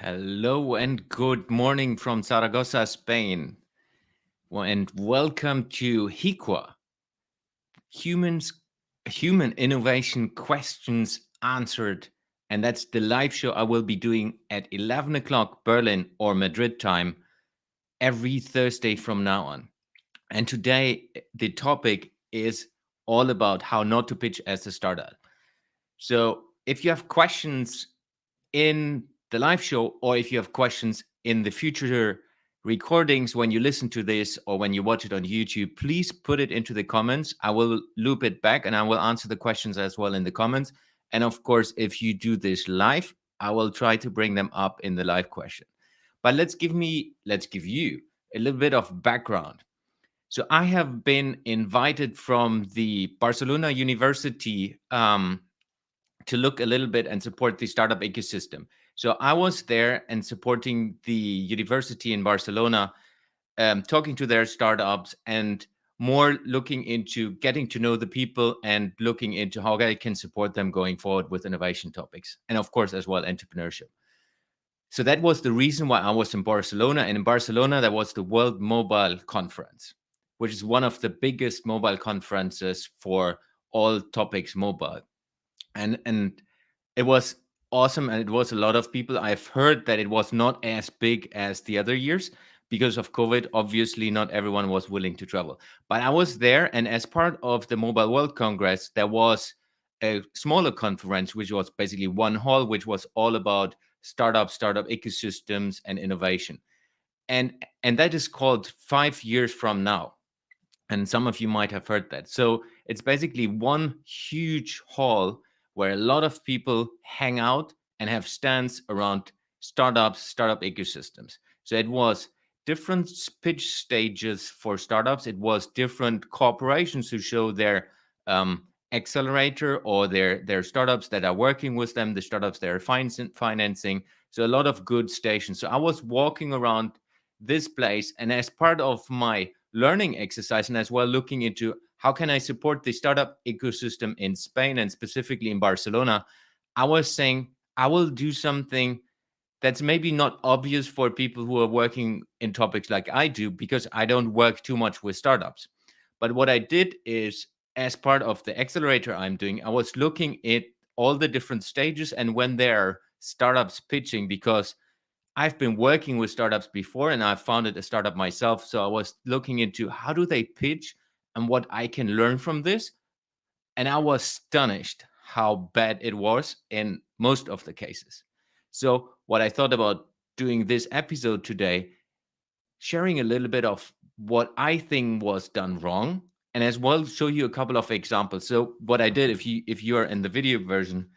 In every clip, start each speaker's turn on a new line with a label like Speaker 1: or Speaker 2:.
Speaker 1: Hello and good morning from Zaragoza, Spain. And welcome to HIQA, Humans, Human Innovation Questions Answered. And that's the live show I will be doing at 11 o'clock Berlin or Madrid time every Thursday from now on. And today, the topic is all about how not to pitch as a startup. So if you have questions in the live show, or if you have questions in the future recordings when you listen to this or when you watch it on YouTube, please put it into the comments. I will loop it back and I will answer the questions as well in the comments. And of course, if you do this live, I will try to bring them up in the live question. But let's give you a little bit of background. So I have been invited from the Barcelona University to look a little bit and support the startup ecosystem. So I was there and supporting the university in Barcelona, talking to their startups and more looking into getting to know the people and looking into how I can support them going forward with innovation topics. And of course, as well, entrepreneurship. So that was the reason why I was in Barcelona. And in Barcelona, there was the World Mobile Conference, which is one of the biggest mobile conferences for all topics mobile. And it was awesome, and it was a lot of people. I've heard that it was not as big as the other years because of COVID. Obviously, not everyone was willing to travel, but I was there, and as part of the Mobile World Congress, there was a smaller conference which was basically one hall, which was all about startup ecosystems and innovation. And that is called 5 years from now, and some of you might have heard that. So it's basically one huge hall where a lot of people hang out and have stands around startup ecosystems. So it was different pitch stages for startups. It was different corporations who show their accelerator or their startups that are working with them, the startups they are financing. So a lot of good stations. So I was walking around this place, and as part of my learning exercise and as well looking into how can I support the startup ecosystem in Spain and specifically in Barcelona, I was saying I will do something that's maybe not obvious for people who are working in topics like I do, because I don't work too much with startups. But what I did is, as part of the accelerator I'm doing, I was looking at all the different stages and when there are startups pitching, because I've been working with startups before and I've founded a startup myself. So I was looking into how do they pitch and what I can learn from this. And I was astonished how bad it was in most of the cases. So, what I thought about doing this episode today, sharing a little bit of what I think was done wrong, and as well show you a couple of examples. So, what I did, if you are in the video version,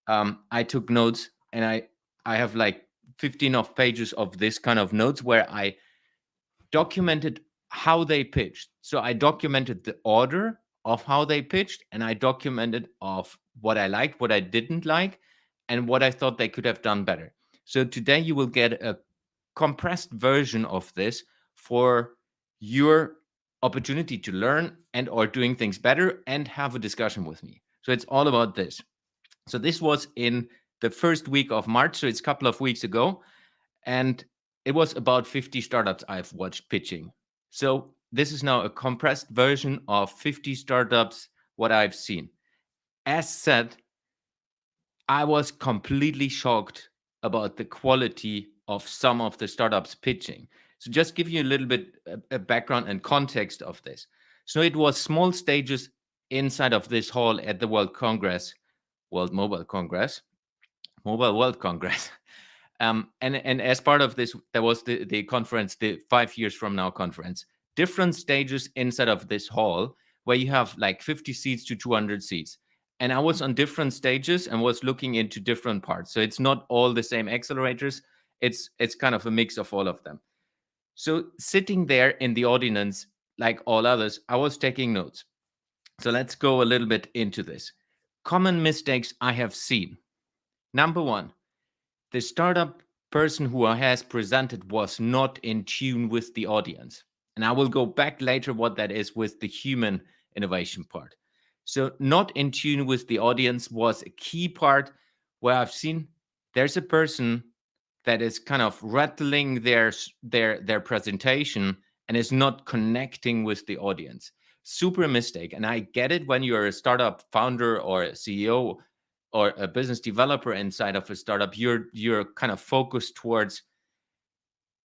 Speaker 1: I took notes, and I have like 15 of pages of this kind of notes where I documented how they pitched. So I documented the order of how they pitched, and I documented of what I liked, what I didn't like, and what I thought they could have done better. So today you will get a compressed version of this for your opportunity to learn and or doing things better and have a discussion with me. So it's all about this. So this was in the first week of March, so it's a couple of weeks ago, and it was about 50 startups I've watched pitching. So this is now a compressed version of 50 startups, what I've seen. As said, I was completely shocked about the quality of some of the startups pitching. So just give you a little bit a background and context of this. So it was small stages inside of this hall at the World Congress, World Mobile Congress, Mobile World Congress. And as part of this, there was the conference, the 5 years from now conference, different stages inside of this hall where you have like 50 seats to 200 seats. And I was on different stages and was looking into different parts. So it's not all the same accelerators. It's kind of a mix of all of them. So sitting there in the audience, like all others, I was taking notes. So let's go a little bit into this. Common mistakes I have seen. Number one, the startup person who has presented was not in tune with the audience. And I will go back later what that is with the human innovation part. So, not in tune with the audience was a key part where I've seen there's a person that is kind of rattling their presentation and is not connecting with the audience. Super mistake. And I get it when you're a startup founder or a CEO or a business developer inside of a startup, you're kind of focused towards,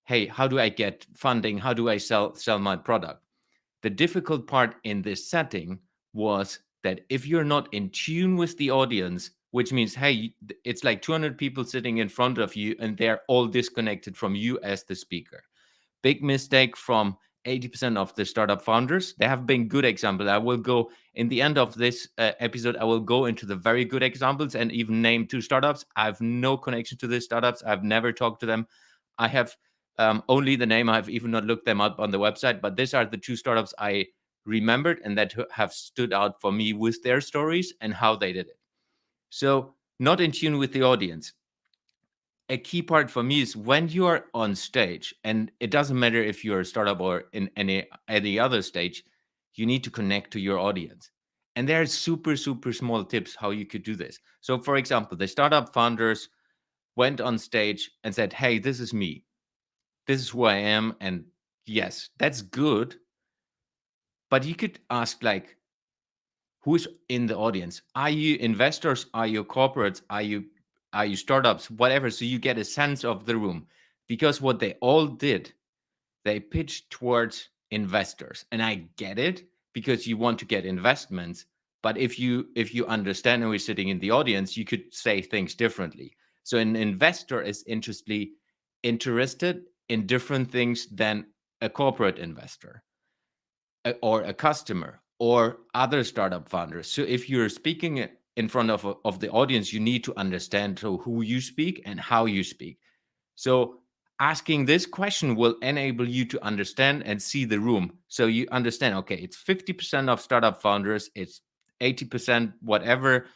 Speaker 1: hey, how do I get funding? How do I sell my product? The difficult part in this setting was that if you're not in tune with the audience, which means, hey, it's like 200 people sitting in front of you and they're all disconnected from you as the speaker. Big mistake from 80% of the startup founders. There have been good examples. I will go in the end of this episode, I will go into the very good examples and even name 2 startups. I have no connection to these startups. I've never talked to them. I have only the name. I've even not looked them up on the website, but these are the 2 startups I remembered and that have stood out for me with their stories and how they did it. So, not in tune with the audience. A key part for me is when you are on stage, and it doesn't matter if you're a startup or in any other stage, you need to connect to your audience. And there are super small tips how you could do this. So, for example, the startup founders went on stage and said, "Hey, this is me. This is who I am." And yes, that's good. But you could ask, like, who's in the audience? Are you investors? Are you corporates? Are you startups? Whatever. So you get a sense of the room. Because what they all did, they pitched towards investors. And I get it because you want to get investments. But if you understand who is sitting in the audience, you could say things differently. So an investor is interested in different things than a corporate investor or a customer or other startup founders. So if you're speaking in front of the audience, you need to understand who you speak and how you speak. So asking this question will enable you to understand and see the room. So you understand, okay, it's 50% of startup founders, it's 80% whatever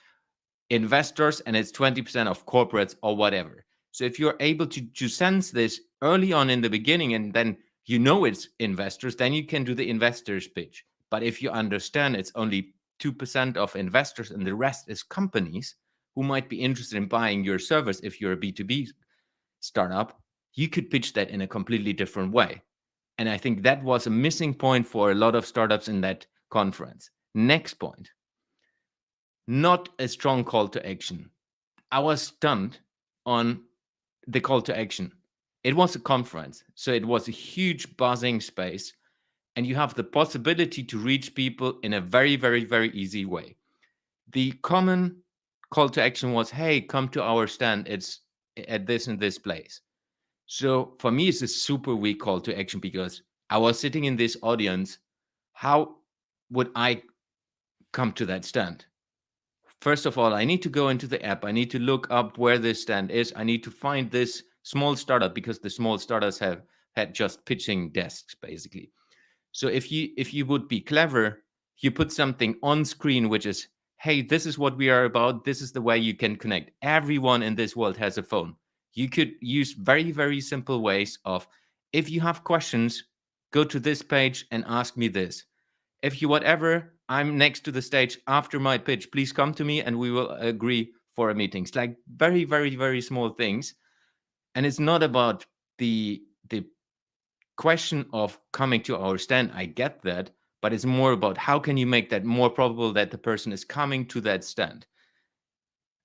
Speaker 1: investors, and it's 20% of corporates or whatever. So if you're able to sense this early on in the beginning and then you know it's investors, then you can do the investors pitch. But if you understand it's only 2% of investors and the rest is companies who might be interested in buying your service, if you're a B2B startup, you could pitch that in a completely different way. And I think that was a missing point for a lot of startups in that conference. Next point, not a strong call to action. I was stunned on the call to action. It was a conference, so it was a huge buzzing space, and you have the possibility to reach people in a very easy way. The common call to action was, hey, come to our stand. It's at this and this place. So for me, it's a super weak call to action because I was sitting in this audience. How would I come to that stand? First of all, I need to go into the app. I need to look up where this stand is. I need to find this small startup because the small startups have had just pitching desks basically. So if you would be clever, you put something on screen which is, hey, this is what we are about. This is the way you can connect. Everyone in this world has a phone. You could use very simple ways of, if you have questions, go to this page and ask me this. If you whatever, I'm next to the stage after my pitch, please come to me and we will agree for a meeting. It's like very small things. And it's not about the question of coming to our stand. I get that, but it's more about how can you make that more probable that the person is coming to that stand.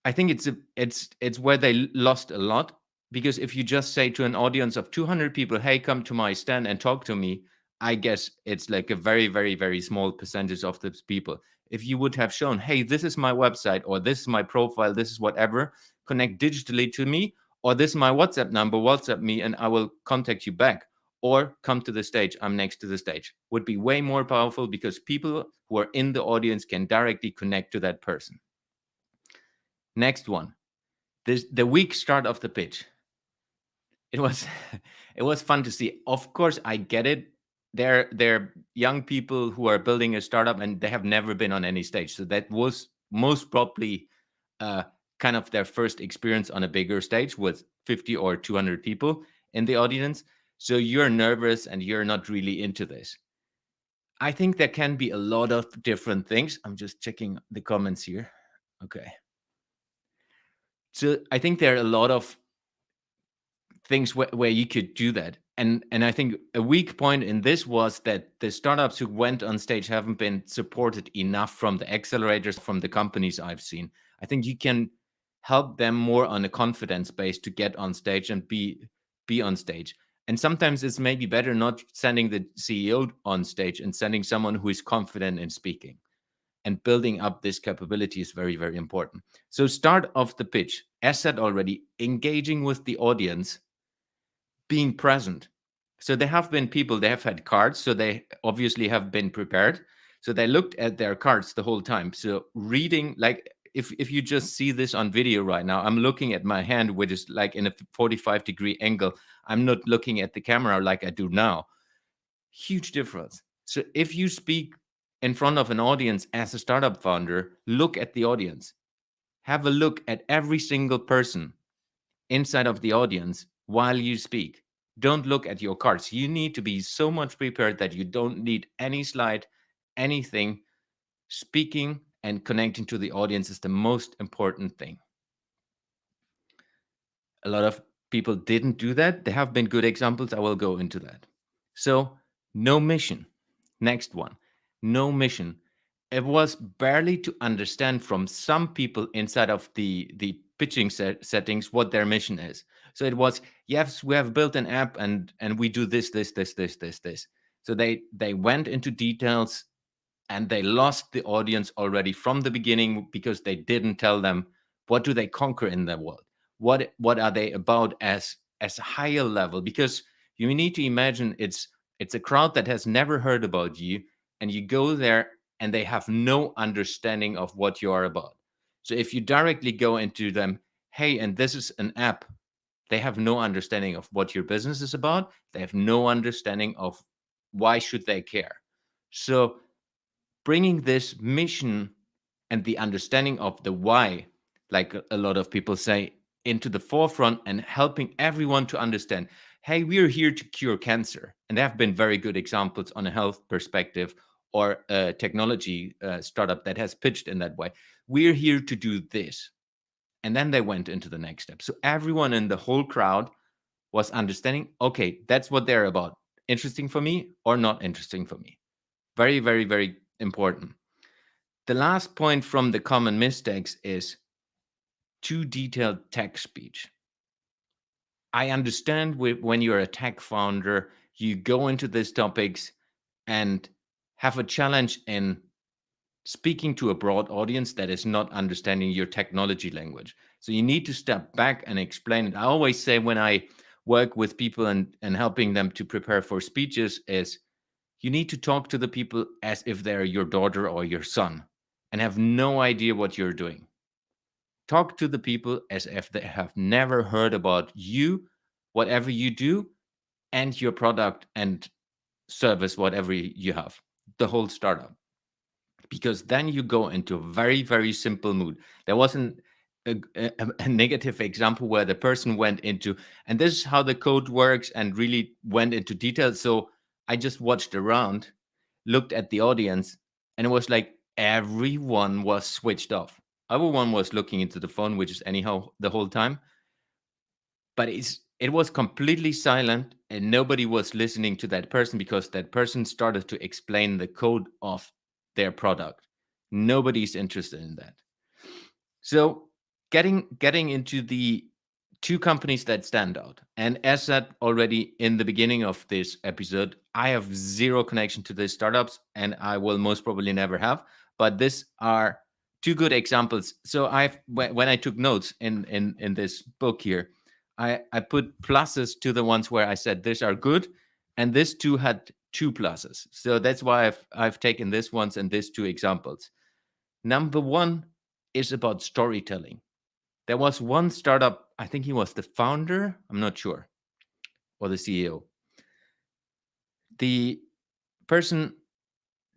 Speaker 1: I think it's where they lost a lot, because if you just say to an audience of 200 people, hey, come to my stand and talk to me, I guess it's like a very small percentage of those people. If you would have shown, hey, this is my website, or this is my profile, this is whatever, connect digitally to me, or this is my WhatsApp number, WhatsApp me and I will contact you back, or come to the stage, I'm next to the stage, would be way more powerful, because people who are in the audience can directly connect to that person. Next one, the weak start of the pitch. It was it was fun to see. Of course, I get it. They're young people who are building a startup and they have never been on any stage. So that was most probably uh, kind of their first experience on a bigger stage with 50 or 200 people in the audience. So you're nervous and you're not really into this. I think there can be a lot of different things. I'm just checking the comments here. Okay. So I think there are a lot of things where you could do that. And I think a weak point in this was that the startups who went on stage haven't been supported enough from the accelerators, from the companies I've seen. I think you can help them more on a confidence base to get on stage and be on stage. And sometimes it's maybe better not sending the CEO on stage and sending someone who is confident in speaking. And building up this capability is very, very important. So start off the pitch, as said already, engaging with the audience, being present. So there have been people, they have had cards, so they obviously have been prepared. So they looked at their cards the whole time. So reading, like if you just see this on video right now, I'm looking at my hand, which is like in a 45-degree angle. I'm not looking at the camera like I do now. Huge difference. So if you speak in front of an audience as a startup founder, look at the audience. Have a look at every single person inside of the audience while you speak. Don't look at your cards. You need to be so much prepared that you don't need any slide, anything. Speaking and connecting to the audience is the most important thing. A lot of people didn't do that. There have been good examples. I will go into that. So, no mission. Next one. No mission. It was barely to understand from some people inside of the pitching settings what their mission is. So it was, yes, we have built an app and we do this. So they went into details and they lost the audience already from the beginning because they didn't tell them what do they conquer in the world, what are they about as a higher level, because you need to imagine it's a crowd that has never heard about you, and you go there and they have no understanding of what you are about. So if you directly go into them, hey, and this is an app, they have no understanding of what your business is about. They have no understanding of why should they care. So bringing this mission and the understanding of the why, like a lot of people say, into the forefront and helping everyone to understand, hey, we're here to cure cancer. And there have been very good examples on a health perspective or a technology startup that has pitched in that way. We're here to do this. And then they went into the next step. So everyone in the whole crowd was understanding, okay, that's what they're about. Interesting for me or not interesting for me. Very, very, very important. The last point from the common mistakes is too detailed tech speech. I understand when you're a tech founder, you go into these topics and have a challenge in speaking to a broad audience that is not understanding your technology language. So you need to step back and explain it. I always say when I work with people and helping them to prepare for speeches is you need to talk to the people as if they're your daughter or your son and have no idea what you're doing. Talk to the people as if they have never heard about you, whatever you do, and your product and service, whatever you have, the whole startup. Because then you go into a very, very simple mood. There wasn't a negative example where the person went into, and this is how the code works, and really went into detail. So I just watched around, looked at the audience, and it was like everyone was switched off. Everyone was looking into the phone, which is anyhow the whole time. But it was completely silent, and nobody was listening to that person because that person started to explain the code of their product. Nobody's interested in that. So getting into the two companies that stand out. And as said already in the beginning of this episode, I have zero connection to these startups, and I will most probably never have. But these are two good examples. So when I took notes in this book here, I put pluses to the ones where I said these are good, and this two had two pluses. So that's why I've taken this ones and these two examples. Number one is about storytelling. There was one startup, I think he was the founder, I'm not sure, or the CEO. The person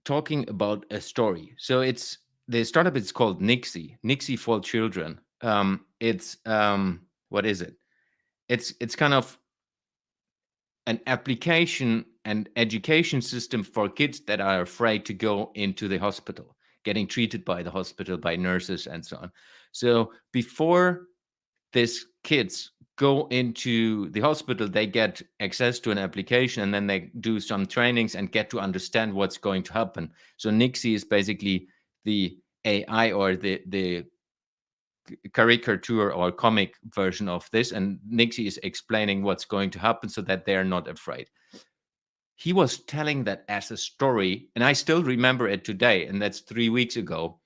Speaker 1: talking about a story. So it's the startup is called Nixie, Nixie for Children. It's what is it? It's kind of an application and education system for kids that are afraid to go into the hospital, getting treated by the hospital, by nurses, and so on. So before these kids go into the hospital, they get access to an application, and then they do some trainings and get to understand what's going to happen. So Nixie is basically the AI or the caricature or comic version of this, and Nixie is explaining what's going to happen so that they're not afraid. He was telling that as a story, and I still remember it today, and that's 3 weeks ago.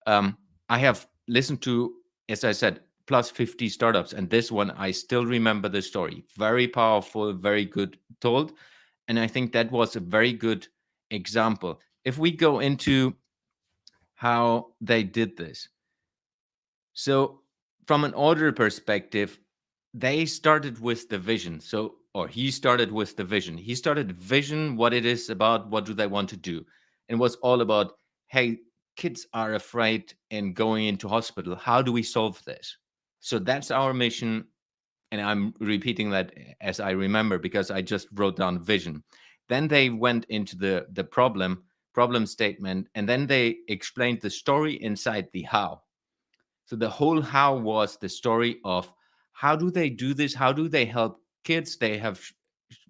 Speaker 1: I have listened to, as I said, plus 50 startups, and this one I still remember the story. Very powerful, very good told, and I think that was a very good example. If we go into how they did this, so from an order perspective, they started with the vision. So, or he started with the vision. He started vision what it is about, what do they want to do. And it was all about, hey, kids are afraid in going into hospital. How do we solve this? So that's our mission. And I'm repeating that as I remember because I just wrote down vision. Then they went into the problem statement, and then they explained the story inside the how. So the whole how was the story of how do they do this? How do they help kids? They have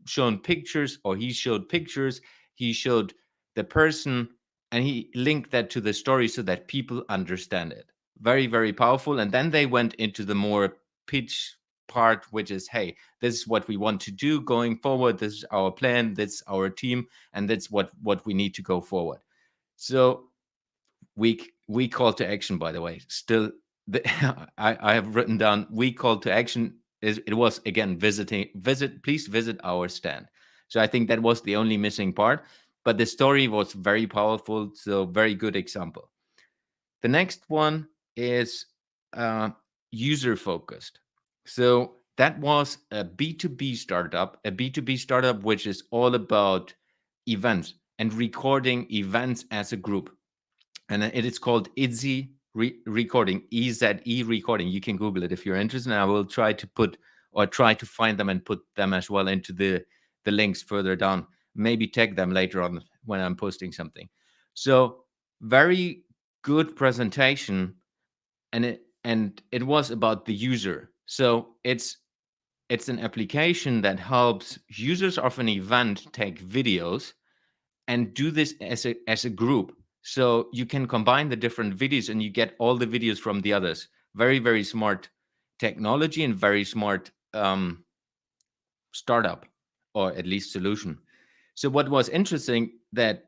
Speaker 1: shown pictures, or he showed pictures, he showed the person, and he linked that to the story so that people understand it. Very, very powerful. And then they went into the more pitch part, which is, hey, this is what we want to do going forward. This is our plan. This is our team. And that's what we need to go forward. So weak call to action, by the way. Still, I have written down weak call to action. It was again please visit our stand. So I think that was the only missing part, but the story was very powerful. So very good example. The next one is user focused. So that was a B2B startup which is all about events and recording events as a group, and it is called ITZY Recording, EZE Recording. You can Google it if you're interested, and I will try to find them and put them as well into the links further down. Maybe tag them later on when I'm posting something. So very good presentation, and it was about the user. So it's an application that helps users of an event take videos and do this as a group. So you can combine the different videos and you get all the videos from the others. Very, very smart technology and very smart startup, or at least solution. So what was interesting, that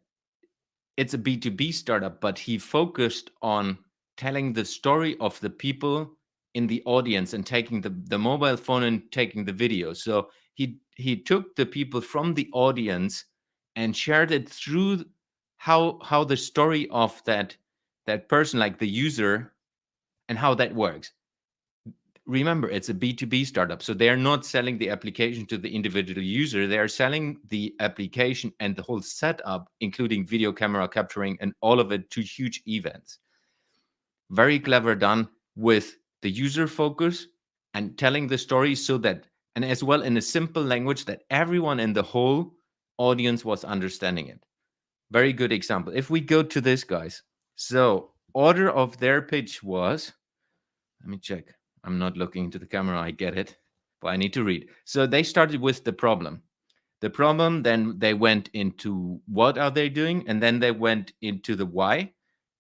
Speaker 1: it's a B2B startup, but he focused on telling the story of the people in the audience and taking the mobile phone and taking the video. So he took the people from the audience and shared it through how the story of that person, like the user, and how that works. Remember, it's a B2B startup, so they're not selling the application to the individual user. They are selling the application and the whole setup, including video camera capturing and all of it, to huge events. Very clever done with the user focus and telling the story so that, and as well in a simple language that everyone in the whole audience was understanding it. Very good example. If we go to this, guys, so order of their pitch was, let me check. I'm not looking into the camera. I get it, but I need to read. So they started with the problem. The problem, then they went into what are they doing, and then they went into the why.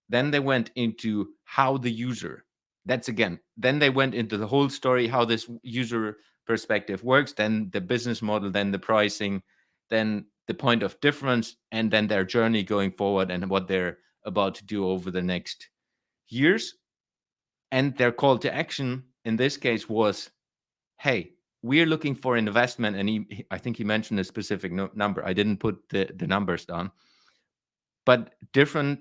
Speaker 1: Then they went into how the user. That's again. Then they went into the whole story, how this user perspective works. Then the business model. Then the pricing. Then the point of difference, and then their journey going forward and what they're about to do over the next years. And their call to action in this case was, hey, we're looking for investment. And I think he mentioned a specific number. I didn't put the numbers down, but different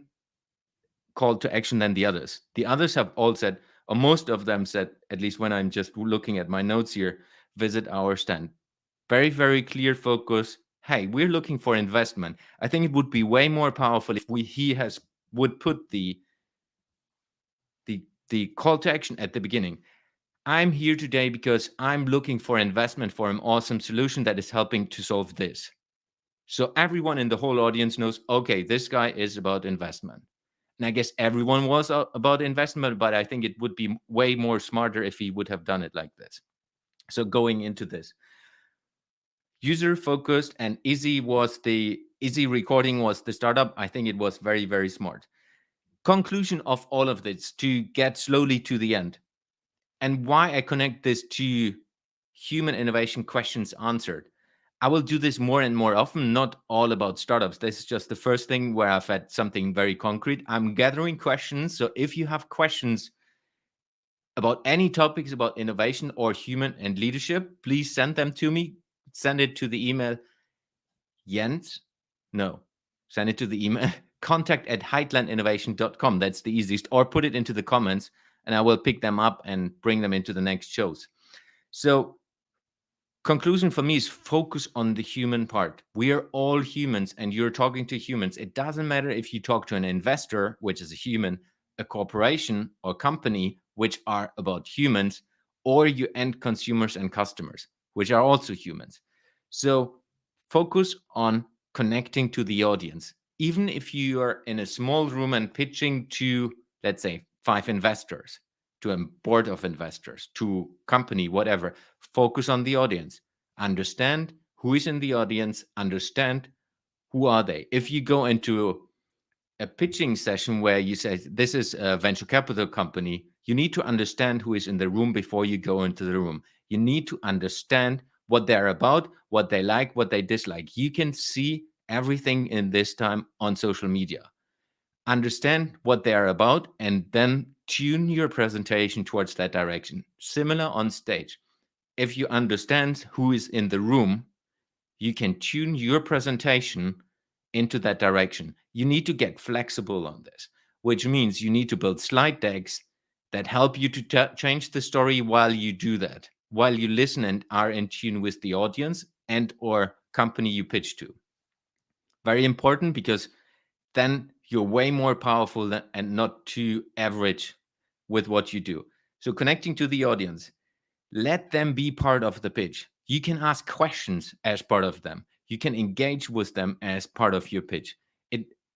Speaker 1: call to action than the others. The others have all said, or most of them said, at least when I'm just looking at my notes here, visit our stand. Very, very clear focus. Hey, we're looking for investment. I think it would be way more powerful if would put the call to action at the beginning. I'm here today because I'm looking for investment for an awesome solution that is helping to solve this. So everyone in the whole audience knows, okay, this guy is about investment. And I guess everyone was about investment, but I think it would be way more smarter if he would have done it like this. So going into this, user focused and easy recording was the startup. I think it was very, very smart. Conclusion of all of this to get slowly to the end, and why I connect this to human innovation questions answered. I will do this more and more often, not all about startups. This is just the first thing where I've had something very concrete. I'm gathering questions. So if you have questions about any topics about innovation or human and leadership, please send them to me. Send it to the email Jens. No, send it to the email contact@heitlandinnovation.com. That's the easiest. Or put it into the comments and I will pick them up and bring them into the next shows. So conclusion for me is focus on the human part. We are all humans and you're talking to humans. It doesn't matter if you talk to an investor, which is a human, a corporation or company, which are about humans, or you end consumers and customers, which are also humans. So focus on connecting to the audience. Even if you are in a small room and pitching to, let's say, 5 investors, to a board of investors, to company, whatever, focus on the audience. Understand who is in the audience, understand who are they. If you go into a pitching session where you say this is a venture capital company, you need to understand who is in the room before you go into the room. You need to understand what they're about, what they like, what they dislike. You can see everything in this time on social media. Understand what they are about and then tune your presentation towards that direction. Similar on stage. If you understand who is in the room, you can tune your presentation into that direction. You need to get flexible on this, which means you need to build slide decks that help you to change the story while you do that, while you listen and are in tune with the audience and or company you pitch to. Very important, because then you're way more powerful and not too average with what you do. So connecting to the audience, let them be part of the pitch. You can ask questions as part of them. You can engage with them as part of your pitch.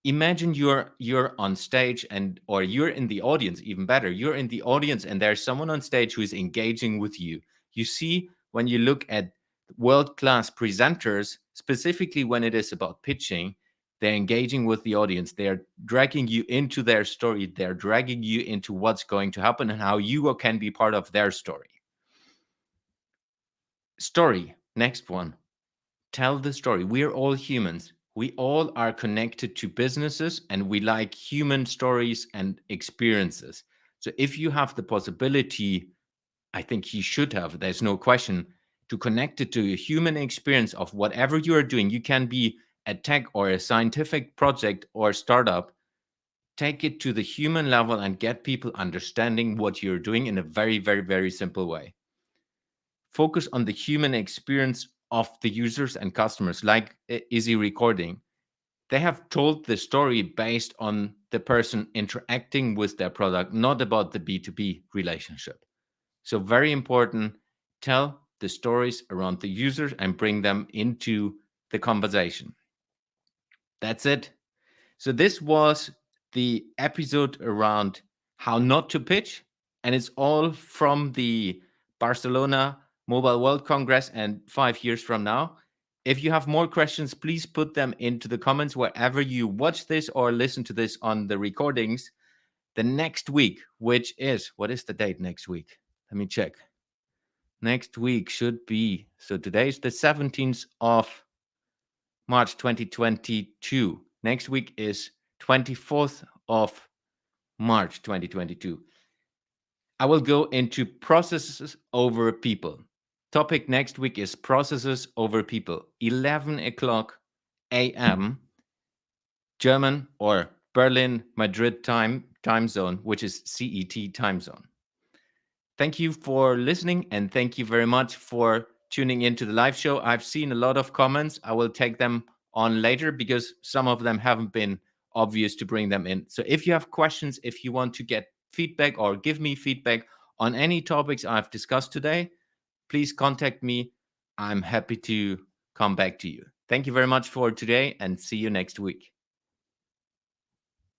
Speaker 1: Imagine you're on stage and or you're in the audience. Even better, you're in the audience and there's someone on stage who is engaging with you. You see, when you look at world-class presenters, specifically when it is about pitching, they're engaging with the audience. They're dragging you into their story. They're dragging you into what's going to happen and how you can be part of their story. Story, next one. Tell the story. We're all humans. We all are connected to businesses and we like human stories and experiences. So if you have the possibility, I think you should have, there's no question, to connect it to a human experience of whatever you are doing. You can be a tech or a scientific project or startup. Take it to the human level and get people understanding what you're doing in a very, very, very simple way. Focus on the human experience of the users and customers, like Easy Recording. They have told the story based on the person interacting with their product, not about the B2B relationship. So very important, tell the stories around the users and bring them into the conversation. That's it. So this was the episode around how not to pitch, and it's all from the Barcelona Mobile World Congress and 5 years from now. If you have more questions, please put them into the comments wherever you watch this or listen to this on the recordings. The next week, which is, what is the date next week? Let me check. Next week should be, so today's the 17th of March 2022. Next week is 24th of March 2022. I will go into processes over people. Topic next week is processes over people. 11 o'clock a.m. German or Berlin, Madrid time zone, which is CET time zone. Thank you for listening and thank you very much for tuning into the live show. I've seen a lot of comments. I will take them on later because some of them haven't been obvious to bring them in. So if you have questions, if you want to get feedback or give me feedback on any topics I've discussed today, please contact me. I'm happy to come back to you. Thank you very much for today and see you next week.